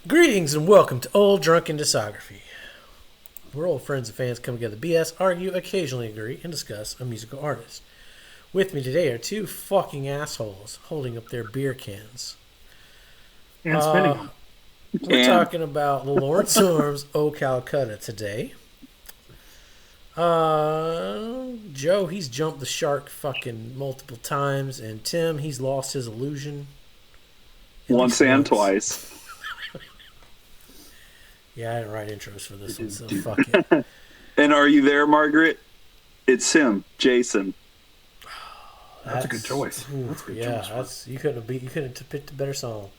Greetings and welcome to Old Drunken Discography. We're old friends and fans come together, BS, argue, occasionally agree, and discuss a musical artist. With me today are two fucking assholes holding up their beer cans. And spinning them. We're talking about Lawrence Arm's "O Calcutta" today. Joe, he's jumped the shark fucking multiple times, and Tim, he's lost his illusion. Once and twice. Yeah, I didn't write intros for this one, so fuck it. And are you there, Margaret? It's him, Jason. That's a good choice. That's a good choice. You couldn't have picked a better song.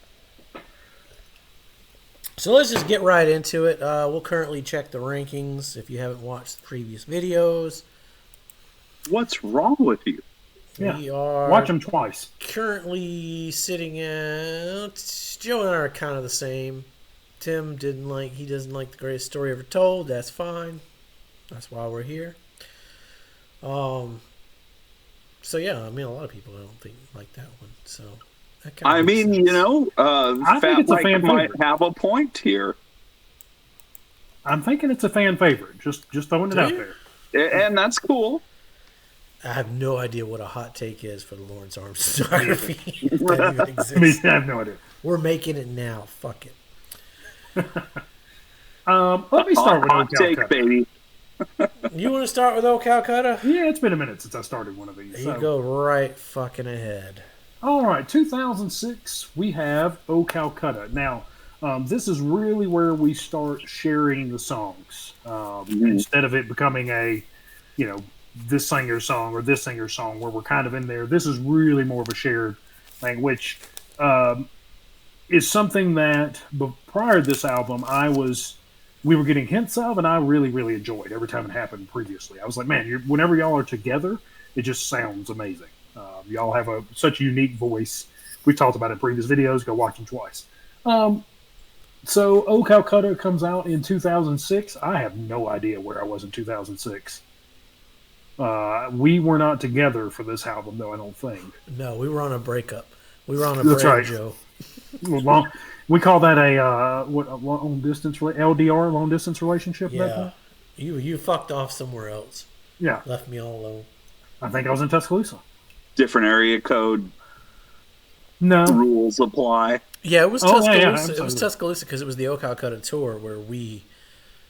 So let's just get right into it. We'll currently check the rankings if you haven't watched the previous videos. What's wrong with you? We are watch them twice. Currently sitting at Joe and I are kind of the same. Tim doesn't like the greatest story ever told. That's fine. That's why we're here. So yeah, I mean a lot of people I don't think like that one. So that I mean, sense. I think it's a fan might favorite. have a point here. I'm thinking it's a fan favorite. Just throwing it out there. And that's cool. I have no idea what a hot take is for the Lawrence Arms discography. If that even exists. I have no idea. We're making it now. Fuck it. Let me start with hot O take, Calcutta. baby. You want to start with O Calcutta? Yeah, it's been a minute since I started one of these. You go right fucking ahead. All right, 2006, we have O Calcutta. Now, this is really where we start sharing the songs. Instead of it becoming a, this singer's song or this singer's song where we're kind of in there. This is really more of a shared thing, which is something that prior to this album, we were getting hints of, and I really, really enjoyed every time it happened previously. I was like, man, whenever y'all are together, it just sounds amazing. Y'all have such a unique voice. We've talked about it in previous videos. Go watch them twice. So O Calcutta comes out in 2006. I have no idea where I was in 2006. We were not together for this album, though, I don't think. No, we were on a breakup. We were on a That's break, right. Joe. We call that a long distance LDR, long distance relationship. Yeah, you fucked off somewhere else. Yeah, left me all alone. I think I was in Tuscaloosa. Different area code. No rules apply. Yeah, it was Tuscaloosa. Yeah, it was Tuscaloosa because it was the O Calcutta tour where we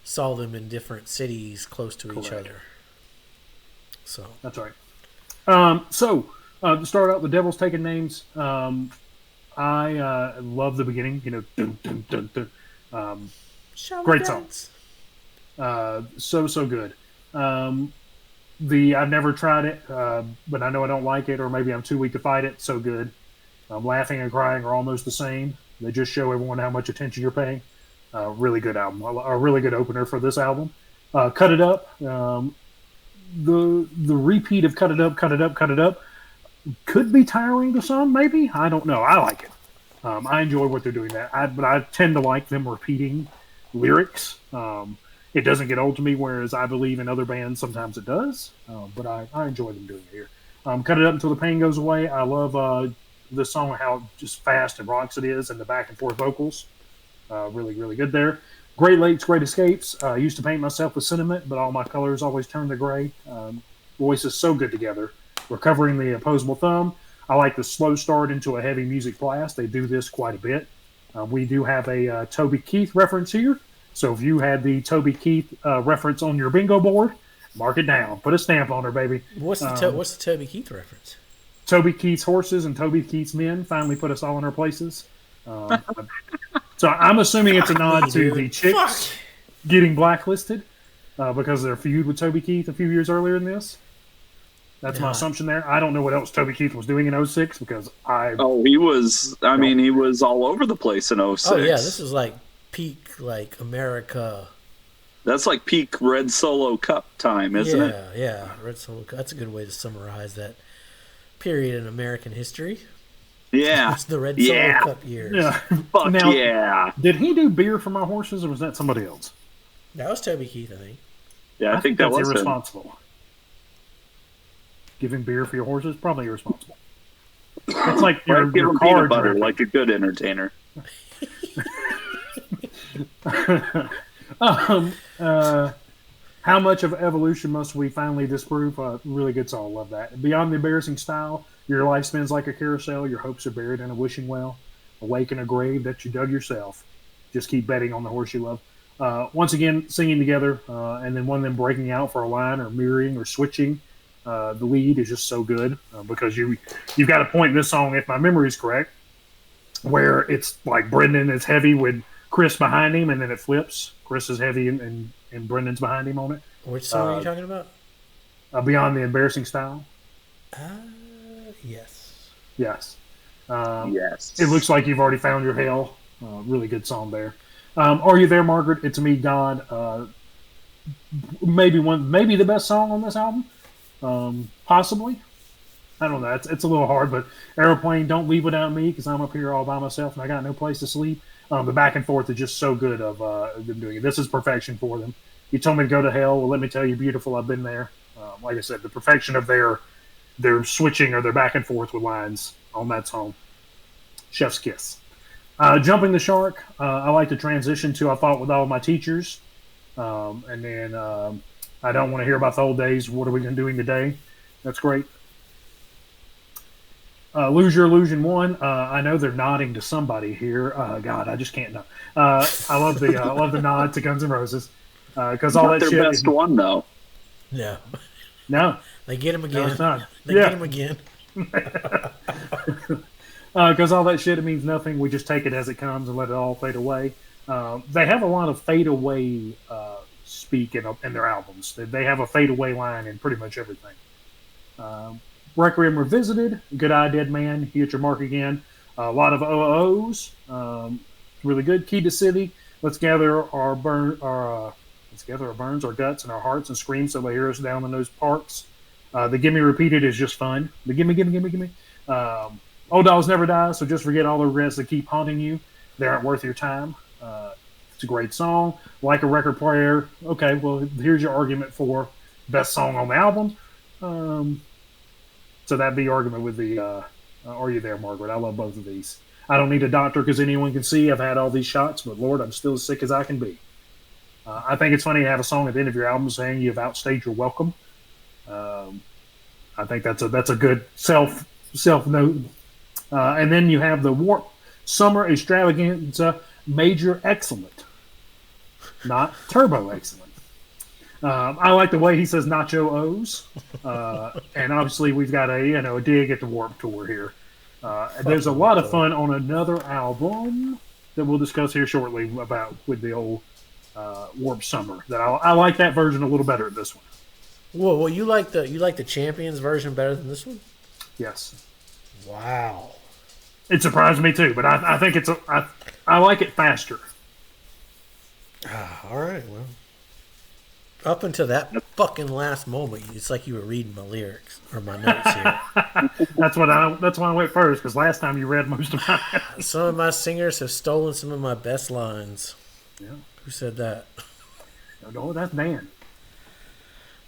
saw them in different cities close to each other. So that's right. To start out, the Devil's Taking Names. I love the beginning. Dun, dun, dun, dun. Great song. So good. I've never tried it, but I know I don't like it, or maybe I'm too weak to fight it. So good. Laughing and crying are almost the same. They just show everyone how much attention you're paying. Really good album. A really good opener for this album. Cut It Up. The repeat of Cut It Up, Cut It Up, Cut It Up could be tiring to some, maybe. I don't know. I like it. I enjoy what they're doing. But I tend to like them repeating lyrics. It doesn't get old to me, whereas I believe in other bands sometimes it does. But I enjoy them doing it here. Cut It Up Until the Pain Goes Away. I love the song, how just fast and rocks it is, and the back and forth vocals. Really, really good there. Great Lakes, Great Escapes. I used to paint myself with sentiment, but all my colors always turn to gray. Voices so good together. Recovering the Opposable Thumb. I like the slow start into a heavy music blast. They do this quite a bit. We do have a Toby Keith reference here. So if you had the Toby Keith reference on your bingo board, mark it down. Put a stamp on her, baby. What's the Toby Keith reference? Toby Keith's horses and Toby Keith's men finally put us all in our places. So I'm assuming it's a nod to the Chicks getting blacklisted because of their feud with Toby Keith a few years earlier in this. That's my assumption there. I don't know what else Toby Keith was doing in 06 because he was. I mean, he was all over the place in 06. Oh yeah, this is like peak America. That's like peak Red Solo Cup time, isn't it? Yeah, Red Solo Cup. That's a good way to summarize that period in American history. Yeah, it's the Red Solo Cup years. Yeah, fuck now, yeah. Did he do Beer for My Horses, or was that somebody else? That was Toby Keith, I think. Yeah, I think that that's was irresponsible. Him. Giving beer for your horses, probably irresponsible. It's like your peanut butter, like a good entertainer. um, uh, how much of evolution must we finally disprove? Really good song. Love that. Beyond the embarrassing style, your life spins like a carousel. Your hopes are buried in a wishing well. Awake in a grave that you dug yourself. Just keep betting on the horse you love. Once again, singing together, and then one of them breaking out for a line or mirroring or switching. The lead is just so good because you've got a point in this song, if my memory is correct, where it's like Brendan is heavy with Chris behind him, and then it flips. Chris is heavy and Brendan's behind him on it. Which song are you talking about? Beyond the embarrassing style. Yes. Yes. Yes. It looks like you've already found your hell. Really good song there. Are You There, Margaret? It's Me, God. Maybe the best song on this album. Possibly. I don't know. It's a little hard, but Aeroplane, Don't Leave Without Me, because I'm up here all by myself and I got no place to sleep. The back and forth is just so good of them doing it. This is perfection for them. You told me to go to hell. Well, let me tell you, beautiful, I've been there. Like I said, the perfection of their switching or their back and forth with lines on that song. Chef's kiss. Jumping the Shark. I like to transition to I Fought With All My Teachers. And then I Don't Want to Hear About the Old Days. What are we doing today? That's great. Lose Your Illusion 1. I know they're nodding to somebody here. God, I just can't know. I love the nod to Guns N' Roses because all Not that their shit. best one though. No. No, They get him again. no, it's not. They get him again. Because all that shit, it means nothing. We just take it as it comes and let it all fade away. They have a lot of fade away speak in their albums. They have a fade away line in pretty much everything. Requiem Revisited, Good Eye, Dead Man, You Hit Your Mark Again. A lot of OOs. Really good. Key to City, Let's gather our burns, our guts, and our hearts, and scream so they hear us down in those parks. The Gimme Repeated is just fun. The gimme. Old Dogs Never Die, so just forget all the regrets that keep haunting you. They aren't worth your time. It's a great song. Like a Record Player. Okay, well, here's your argument for best song on the album. So that'd be argument with the Are You There, Margaret? I love both of these. I don't need a doctor because anyone can see I've had all these shots, but Lord, I'm still as sick as I can be. I think it's funny to have a song at the end of your album saying you've outstayed your welcome. I think that's a good self note. And then you have the Warp Summer Extravaganza Major Excellent, not Turbo Excellent. I like the way he says Nacho O's, and obviously we've got a dig at the Warp Tour here. There's a lot of fun on another album that we'll discuss here shortly about with the old Warp Summer. That I like that version a little better than this one. Whoa, well, you like the Champions version better than this one? Yes. Wow. It surprised me too, but I think I like it faster. All right, well. Up until that fucking last moment, it's like you were reading my lyrics or my notes here. That's why I went first, because last time you read most of mine. Some of my singers have stolen some of my best lines. Yeah. Who said that? No, that's Dan.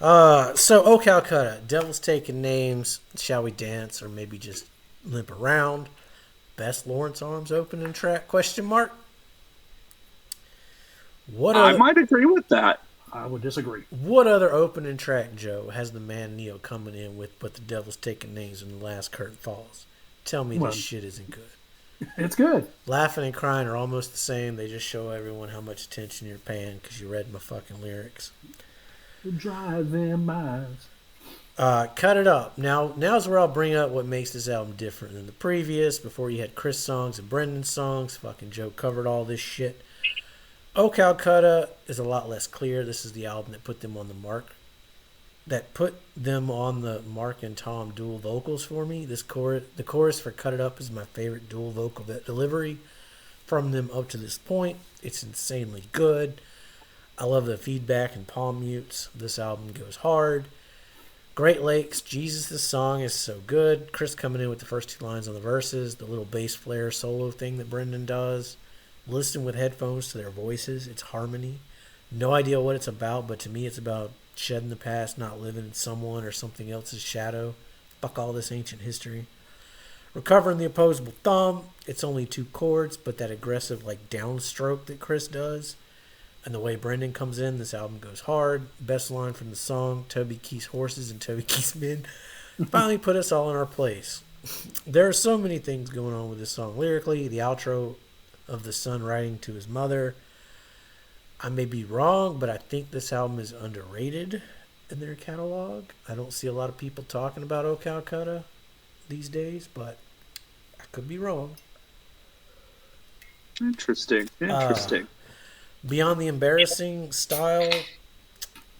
So, Oh Calcutta, Devil's Taking Names, Shall We Dance, or maybe just Limp Around. Best Lawrence Arms opening track? Question mark. I might agree with that. I would disagree. What other opening track, Joe, has the man Neil coming in with "But the Devil's Taking Names" when the last curtain falls? Tell me this shit isn't good. It's good. Laughing and crying are almost the same. They just show everyone how much attention you're paying because you read my fucking lyrics. Drive them miles. Cut It Up. Now's where I'll bring up what makes this album different than the previous. Before you had Chris songs and Brendan songs. Fucking Joe covered all this shit. Oh Calcutta is a lot less clear. This is the album that put them on the mark. That put them on the Mark and Tom dual vocals for me. The chorus for Cut It Up is my favorite dual vocal delivery from them up to this point. It's insanely good. I love the feedback and palm mutes. This album goes hard. Great Lakes, Jesus, this song is so good. Chris coming in with the first two lines on the verses, the little bass flare solo thing that Brendan does. Listen with headphones to their voices. It's harmony. No idea what it's about, but to me it's about shedding the past, not living in someone or something else's shadow. Fuck all this ancient history. Recovering the opposable thumb. It's only 2 chords, but that aggressive like downstroke that Chris does, and the way Brendan comes in, this album goes hard. Best line from the song: Toby Keith's horses and Toby Keith's men finally put us all in our place. There are so many things going on with this song lyrically. The outro of the son writing to his mother. I may be wrong, but I think this album is underrated in their catalog. I don't see a lot of people talking about O Calcutta these days, but I could be wrong. Interesting. Beyond the embarrassing style,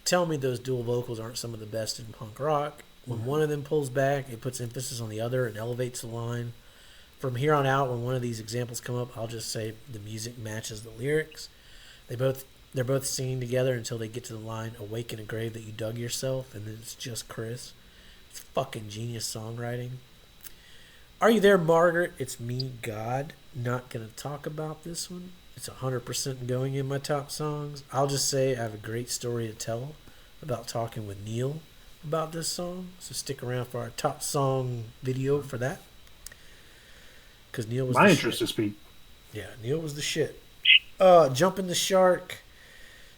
tell me those dual vocals aren't some of the best in punk rock. When one of them pulls back, it puts emphasis on the other and elevates the line. From here on out, when one of these examples come up, I'll just say the music matches the lyrics. They're both singing together until they get to the line, "Awake in a grave that you dug yourself," and then it's just Chris. It's fucking genius songwriting. Are You There, Margaret? It's me, God. Not gonna talk about this one. It's 100% going in my top songs. I'll just say I have a great story to tell about talking with Neil about this song. So stick around for our top song video for that. Because Neil was my the interest shit. to speak. Yeah, Neil was the shit. Jumping the Shark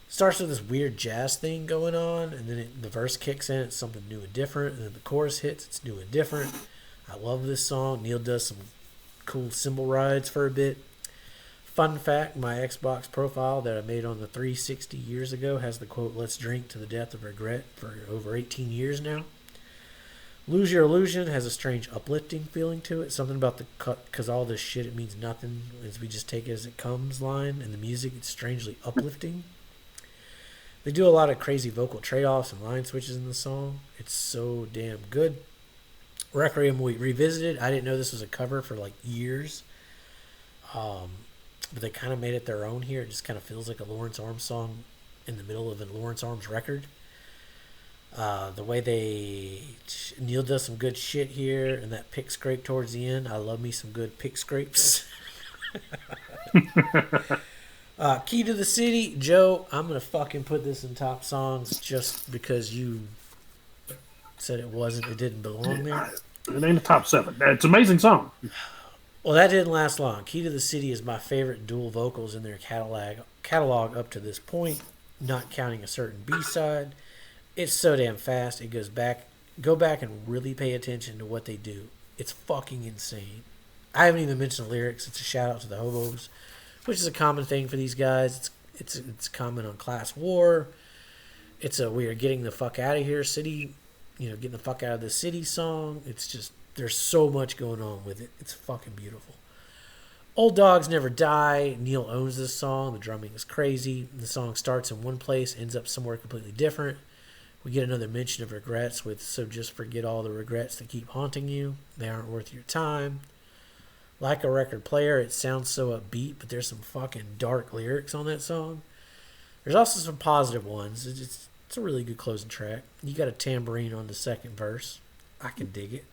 starts with this weird jazz thing going on, and then the verse kicks in. It's something new and different, and then the chorus hits. It's new and different. I love this song. Neil does some cool cymbal rides for a bit. Fun fact, my Xbox profile that I made on the 360 years ago has the quote, "Let's drink to the death of regret," for over 18 years now. Lose Your Illusion has a strange uplifting feeling to it. Something about the cut, because all this shit, it means nothing, as we just take it as it comes line. And the music, it's strangely uplifting. They do a lot of crazy vocal trade-offs and line switches in the song. It's so damn good. Requiem we revisited. I didn't know this was a cover for like years. But they kind of made it their own here. It just kind of feels like a Lawrence Arms song in the middle of a Lawrence Arms record. The way Neil does some good shit here, and that pick scrape towards the end. I love me some good pick scrapes. Key to the City, Joe. I'm gonna fucking put this in top songs just because you said it didn't belong there. It ain't the top 7. It's an amazing song. Well, that didn't last long. Key to the City is my favorite dual vocals in their catalog up to this point, not counting a certain B-side. It's so damn fast. It go back and really pay attention to what they do. It's fucking insane. I haven't even mentioned the lyrics. It's a shout out to the hobos, which is a common thing for these guys. It's common on class war. It's a we are getting the fuck out of here city, getting the fuck out of the city song. It's just, there's so much going on with it. It's fucking beautiful. Old Dogs Never Die. Neil owns this song. The drumming is crazy. The song starts in one place, ends up somewhere completely different. We get another mention of regrets with "So just forget all the regrets that keep haunting you. They aren't worth your time." Like a record player, it sounds so upbeat, but there's some fucking dark lyrics on that song. There's also some positive ones. It's a really good closing track. You got a tambourine on the second verse. I can dig it.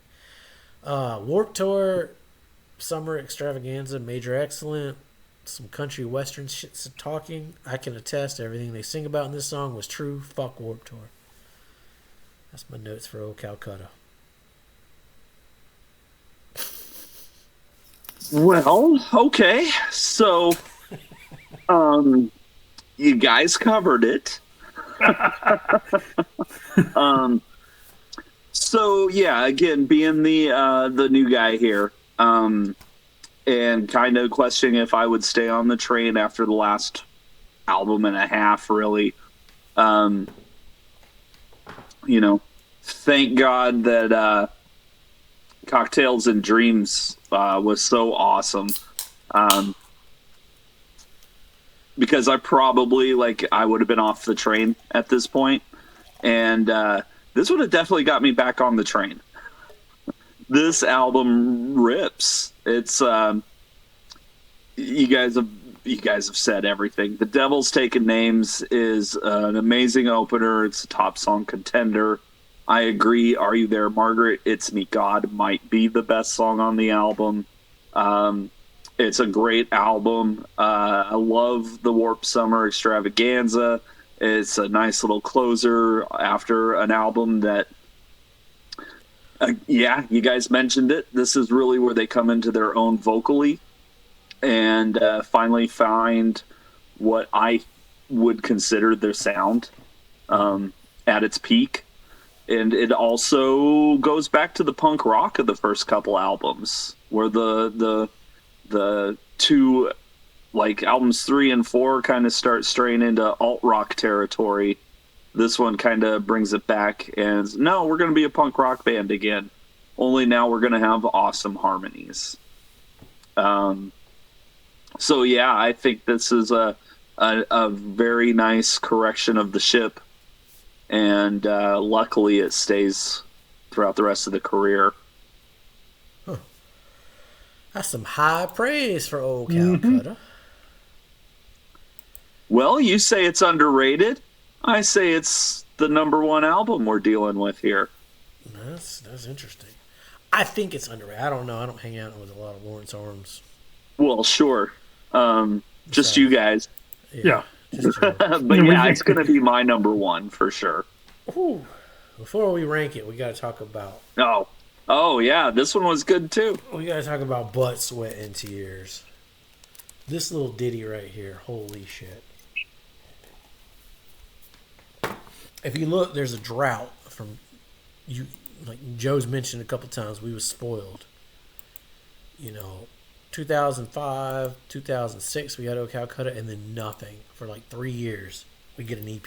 Warped Tour, Summer Extravaganza, Major Excellent. Some country western shit talking. I can attest everything they sing about in this song was true. Fuck Warped Tour. That's my notes for Old Calcutta. Well, okay. So, you guys covered it. So yeah, again, being the new guy here, and kind of questioning if I would stay on the train after the last album and a half, really. Thank God that Cocktails and Dreams was so awesome. Because I probably, I would have been off the train at this point. And this would have definitely got me back on the train. This album rips. It's you guys have said everything. The Devil's Taken Names is an amazing opener. It's a top song contender. I agree. Are You There, Margaret? It's Me, God might be the best song on the album. It's a great album. I love the Warped Summer Extravaganza. It's a nice little closer after an album that Yeah, you guys mentioned it. This is really where they come into their own vocally and finally find what I would consider their sound at its peak. And it also goes back to the punk rock of the first couple albums, where the two, like albums 3 and 4, kind of start straying into alt rock territory. This one kind of brings it back, and no, we're going to be a punk rock band again. Only now we're going to have awesome harmonies. So yeah, I think this is a very nice correction of the ship, and luckily it stays throughout the rest of the career. Huh. That's some high praise for old Calcutta. Well, you say it's underrated. I say it's the number one album we're dealing with here. That's interesting. I think it's underrated. I don't know. I don't hang out with a lot of Lawrence Arms. Well, sure. Just you guys. Yeah. But yeah, it's going to be my number one for sure. Ooh. Before we rank it, we got to talk about... Oh, yeah. This one was good, too. We got to talk about Butt, Sweat, and Tears. This little ditty right here. Holy shit. If you look, there's a drought from... you. Like Joe's mentioned a couple times, we was spoiled. 2005, 2006, we got O Calcutta, and then nothing for like 3 years. We get an EP.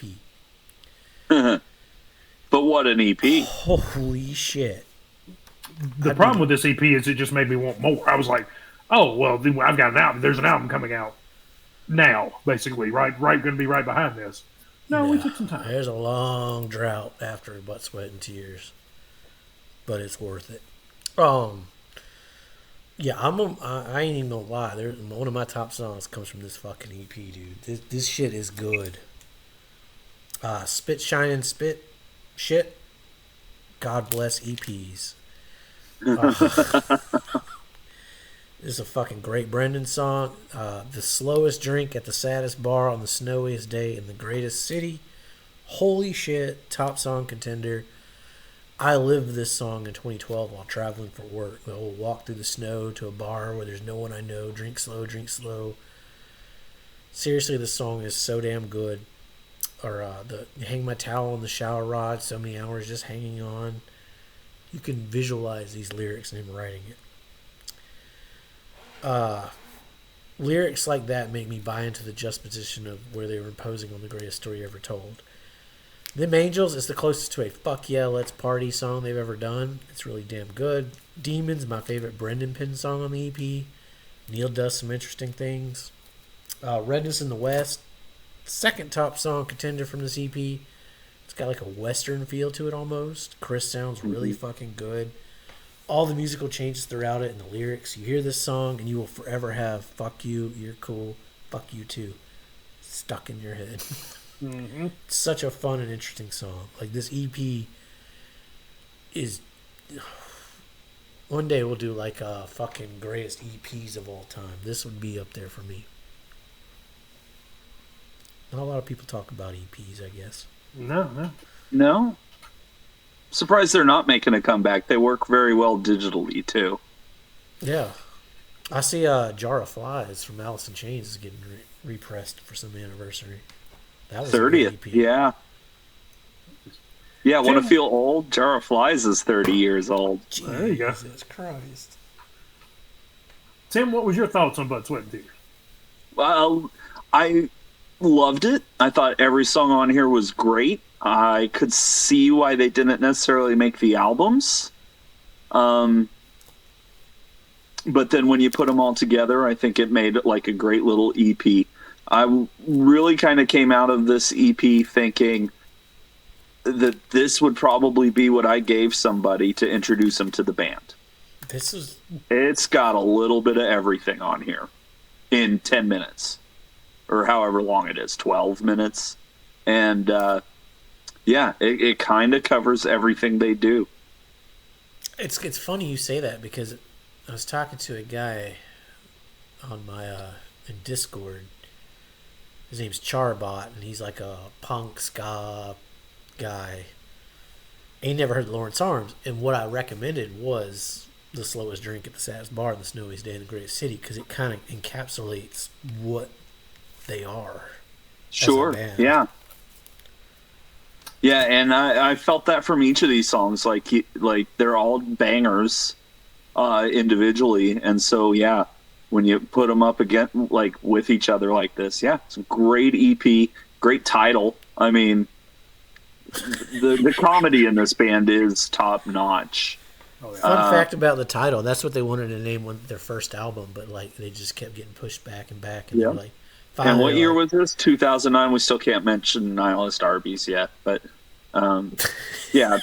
But what an EP! Holy shit! The problem with this EP is it just made me want more. I was like, oh well, I've got an album. There's an album coming out now, basically. Right, going to be right behind this. No, we took some time. There's a long drought after Butt, Sweat, and Tears, but it's worth it. Yeah, I ain't even gonna lie. One of my top songs comes from this fucking EP, dude. This shit is good. Spit, Shine, Spit, shit. God bless EPs. This is a fucking great Brendan song. The slowest drink at the saddest bar on the snowiest day in the greatest city. Holy shit, top song contender. I lived this song in 2012 while traveling for work. We'll walk through the snow to a bar where there's no one I know. Drink slow, drink slow. Seriously, this song is so damn good. Or hang my towel on the shower rod, so many hours just hanging on. You can visualize these lyrics and him writing it. Lyrics like that make me buy into the juxtaposition of where they were imposing on the greatest story ever told. Them Angels is the closest to a fuck yeah, let's party song they've ever done. It's really damn good. Demons, my favorite Brendan Penn song on the EP. Neil does some interesting things. Redness in the West, second top song contender from this EP. It's got like a western feel to it almost. Chris sounds really fucking good. All the musical changes throughout it and the lyrics. You hear this song and you will forever have fuck you, you're cool, fuck you too stuck in your head. Mm-hmm. It's such a fun and interesting song. Like this EP is... One day we'll do like fucking greatest EPs of all time. This would be up there for me. Not a lot of people talk about EPs, I guess. No. Surprised they're not making a comeback. They work very well digitally too. Yeah. I see Jar of Flies from Alice in Chains is getting repressed for some anniversary. That was 30th, yeah. Yeah, want to feel old? Jar of Flies is 30 years old. There you go. Jesus Christ. Tim, what was your thoughts on Buttsweat and Tears? Well, I loved it. I thought every song on here was great. I could see why they didn't necessarily make the albums. But then when you put them all together, I think it made like a great little EP. I really kind of came out of this EP thinking that this would probably be what I gave somebody to introduce them to the band. It's got a little bit of everything on here in 10 minutes or however long it is, 12 minutes. And it kind of covers everything they do. It's funny you say that because I was talking to a guy on my in Discord. His name's Charbot, and he's like a punk ska guy. And he never heard Lawrence Arms. And what I recommended was The Slowest Drink at the Saddest Bar on the Snowiest Day in the Greatest City, because it kind of encapsulates what they are as a Sure. band. Yeah. Yeah, and I felt that from each of these songs. Like they're all bangers individually, and so yeah, when you put them up again like with each other like this, yeah, it's a great EP, great title. I mean, the comedy in this band is top notch. Oh, yeah. Fun fact about the title, that's what they wanted to name their first album, but like they just kept getting pushed back and back, and Yeah. they're like, And what year like, was this? 2009. We still can't mention Nihilist Arby's yet, but yeah,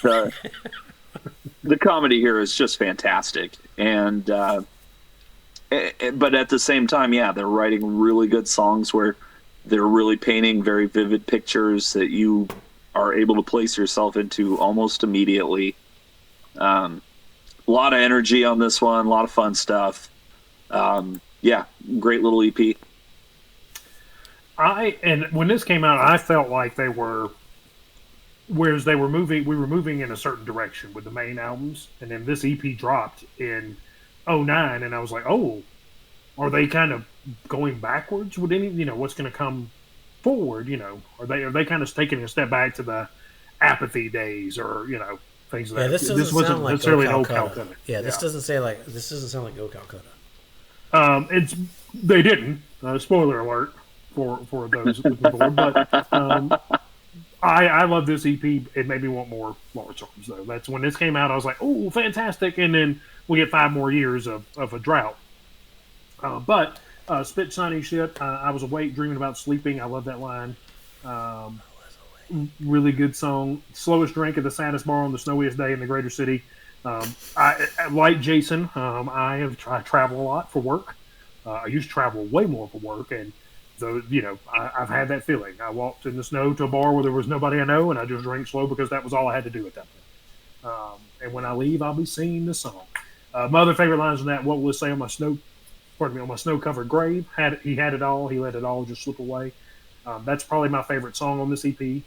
the comedy here is just fantastic, and but at the same time, yeah, they're writing really good songs where they're really painting very vivid pictures that you are able to place yourself into almost immediately. A lot of energy on this one, a lot of fun stuff. Yeah, great little EP. And when this came out, I felt like they were, whereas we were moving in a certain direction with the main albums, and then this EP dropped in '09, and I was like, oh, are they kind of going backwards with what's going to come forward? Are they kind of taking a step back to the apathy days, or things of that? this doesn't wasn't sound like necessarily an Old old Calcutta. Calcutta. Yeah, this doesn't sound like Old Calcutta. They didn't. Spoiler alert for those with the board, but I love this EP. It made me want more Lawrence Arms, though. That's when this came out. I was like, oh, fantastic! And then we get 5 more years of a drought. But spit shiny shit. I was awake, dreaming about sleeping. I love that line. Really good song. Slowest Drink at the Saddest Bar on the Snowiest Day in the Greater City. I like Jason. I travel a lot for work. I used to travel way more for work, and so I've had that feeling. I walked in the snow to a bar where there was nobody I know, and I just drank slow because that was all I had to do at that point. And when I leave, I'll be singing this song. My other favorite lines in that: "What will it say on my snow-covered grave? He had it all. He let it all just slip away." That's probably my favorite song on this EP.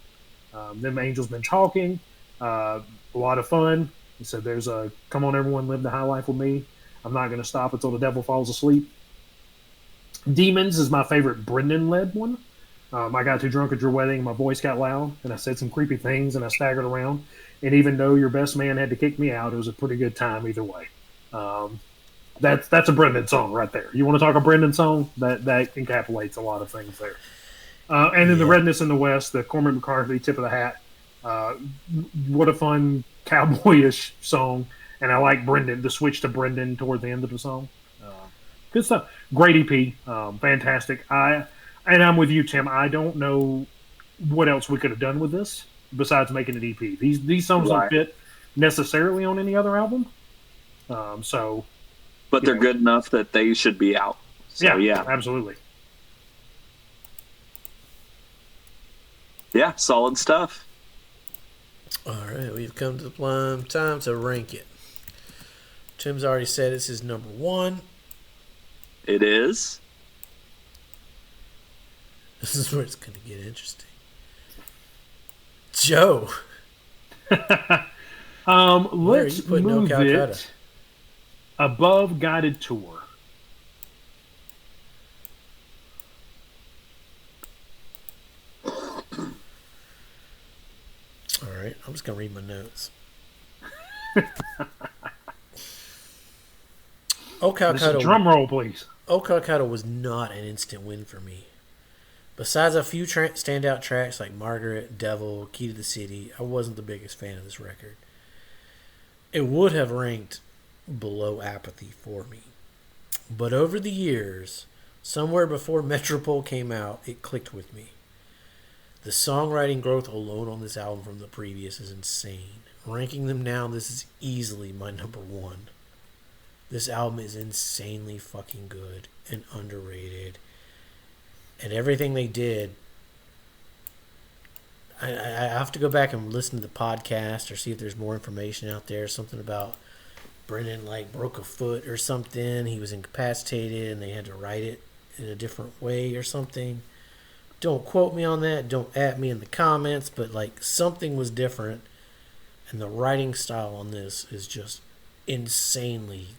Them Angels Been Talking. A lot of fun. He said, "There's a come on, everyone, live the high life with me. I'm not going to stop until the devil falls asleep." Demons is my favorite Brendan-led one. I got too drunk at your wedding, my voice got loud, and I said some creepy things, and I staggered around. And even though your best man had to kick me out, it was a pretty good time either way. That's a Brendan song right there. You want to talk a Brendan song? That encapsulates a lot of things there. And then the Redness in the West, the Cormac McCarthy, Tip of the Hat. What a fun cowboyish song. And I like the switch to Brendan toward the end of the song. Good stuff. Great EP. Fantastic. I'm with you, Tim. I don't know what else we could have done with this besides making an EP. These songs don't fit necessarily on any other album. But they're good enough that they should be out. So, yeah, absolutely. Yeah, solid stuff. All right, we've come to the time to rank it. Tim's already said this is number 1. It is. This is where it's going to get interesting. Joe. Let's move it above Guided Tour. All right, I'm just going to read my notes. Calcutta. Drum roll, please. Calcutta was not an instant win for me. Besides a few standout tracks like Margaret, Devil, Key to the City, I wasn't the biggest fan of this record. It would have ranked below Apathy for me. But over the years, somewhere before Metropole came out, it clicked with me. The songwriting growth alone on this album from the previous is insane. Ranking them now, this is easily my number 1. This album is insanely fucking good and underrated. And everything they did, I have to go back and listen to the podcast or see if there's more information out there. Something about Brendan broke a foot or something. He was incapacitated and they had to write it in a different way or something. Don't quote me on that. Don't at me in the comments. But something was different. And the writing style on this is just insanely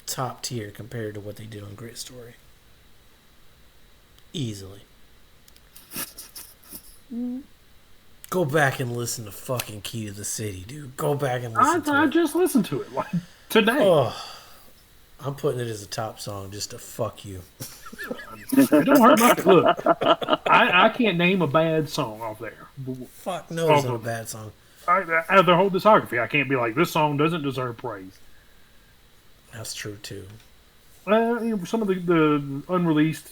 top tier compared to what they did on Great Story. Easily. Go back and listen to fucking Key to the City, dude. Go back and listen to it. I just listened to it like today. Oh, I'm putting it as a top song just to fuck you. It don't hurt my look. I can't name a bad song off there. Fuck no, it's not a bad song. Out of their whole discography, I can't be like, this song doesn't deserve praise. That's true too. Some of the unreleased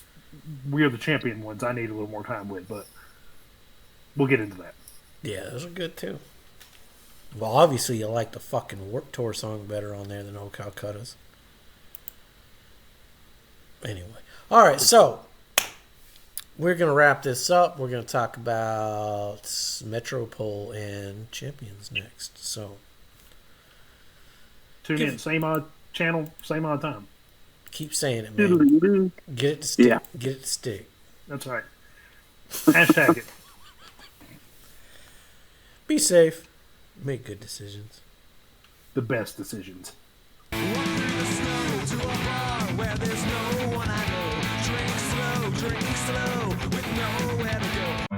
We Are the Champion ones I need a little more time with, but we'll get into that. Yeah, those are good too. Well, obviously you like the fucking Warped Tour song better on there than Old Calcutta's. Anyway. Alright, so we're going to wrap this up. We're going to talk about Metropole and Champions next. So tune in, same odd channel, same odd time. Keep saying it, man. Get it to stick. Yeah. Get it to stick. That's right. Hashtag it. Be safe. Make good decisions. The best decisions. Walk through the snow to a bar where there's no one I know. Drink slow with nowhere to go.